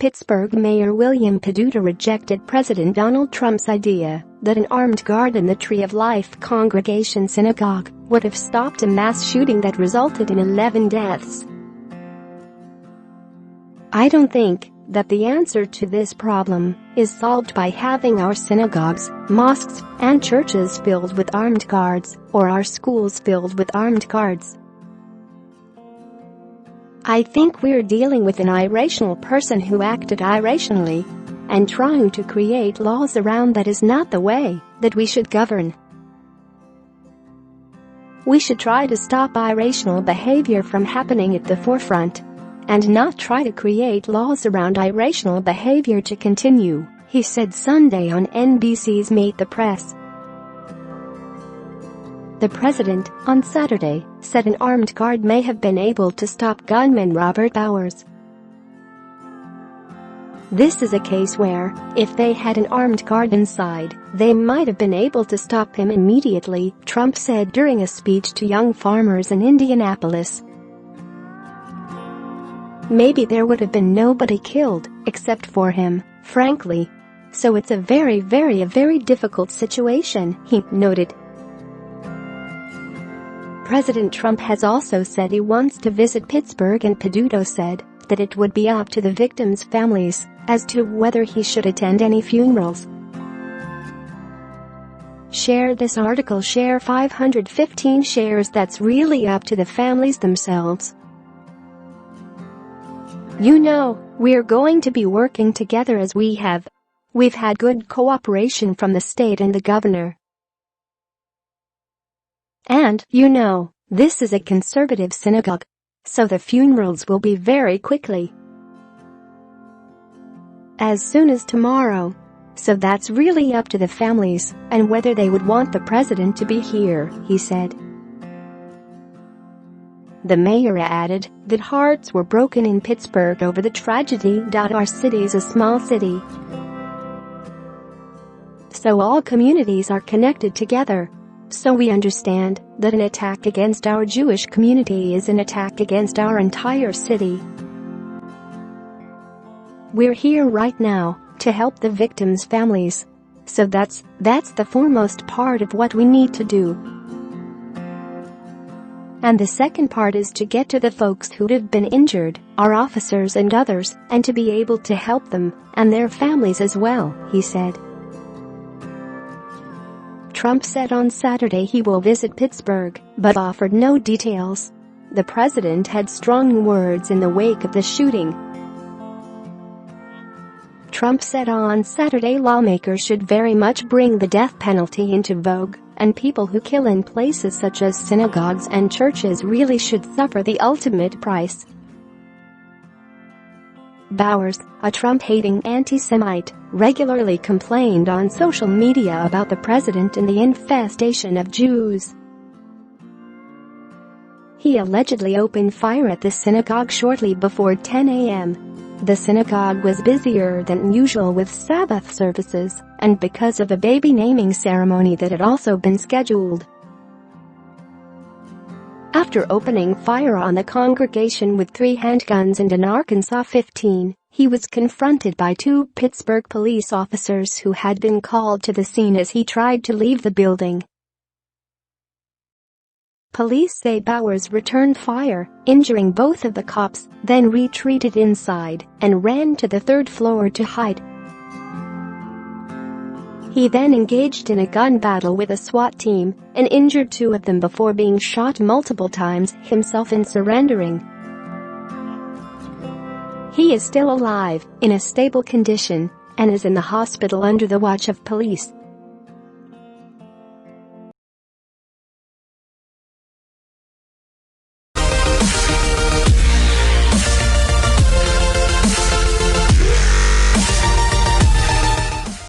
Pittsburgh Mayor William Peduto rejected President Donald Trump's idea that an armed guard in the Tree of Life Congregation synagogue would have stopped a mass shooting that resulted in 11 deaths. "I don't think that the answer to this problem is solved by having our synagogues, mosques, and churches filled with armed guards, or our schools filled with armed guards. I think we're dealing with an irrational person who acted irrationally, and trying to create laws around that is not the way that we should govern. We should try to stop irrational behavior from happening at the forefront, and not try to create laws around irrational behavior to continue," he said Sunday on NBC's Meet the Press. The president, on Saturday, said an armed guard may have been able to stop gunman Robert Bowers. "This is a case where, if they had an armed guard inside, they might have been able to stop him immediately," Trump said during a speech to young farmers in Indianapolis. "Maybe there would have been nobody killed, except for him, frankly. So it's a very difficult situation," he noted. President Trump has also said he wants to visit Pittsburgh, and Peduto said that it would be up to the victims' families as to whether he should attend any funerals. Share this article. Share 515 shares. That's really up to the families themselves. "You know, we're going to be working together as we have. We've had good cooperation from the state and the governor. And, you know, this is a conservative synagogue. So the funerals will be very quickly. As soon as tomorrow. So that's really up to the families and whether they would want the president to be here," he said. The mayor added that hearts were broken in Pittsburgh over the tragedy. Our city is a small city, so all communities are connected together. So we understand that an attack against our Jewish community is an attack against our entire city. We're here right now to help the victims' families. So that's the foremost part of what we need to do. And the second part is to get to the folks who have been injured, our officers and others, and to be able to help them and their families as well," he said. Trump said on Saturday he will visit Pittsburgh, but offered no details. The president had strong words in the wake of the shooting. Trump said on Saturday lawmakers should very much bring the death penalty into vogue, and people who kill in places such as synagogues and churches really should suffer the ultimate price. Bowers, a Trump-hating anti-Semite, regularly complained on social media about the president and the infestation of Jews. He allegedly opened fire at the synagogue shortly before 10 a.m. The synagogue was busier than usual with Sabbath services, and because of a baby naming ceremony that had also been scheduled. After opening fire on the congregation with 3 handguns and an Arkansas 15, he was confronted by 2 Pittsburgh police officers who had been called to the scene as he tried to leave the building. Police say Bowers returned fire, injuring both of the cops, then retreated inside and ran to the 3rd floor to hide. He then engaged in a gun battle with a SWAT team and injured 2 of them before being shot multiple times himself and surrendering. He is still alive, in a stable condition, and is in the hospital under the watch of police.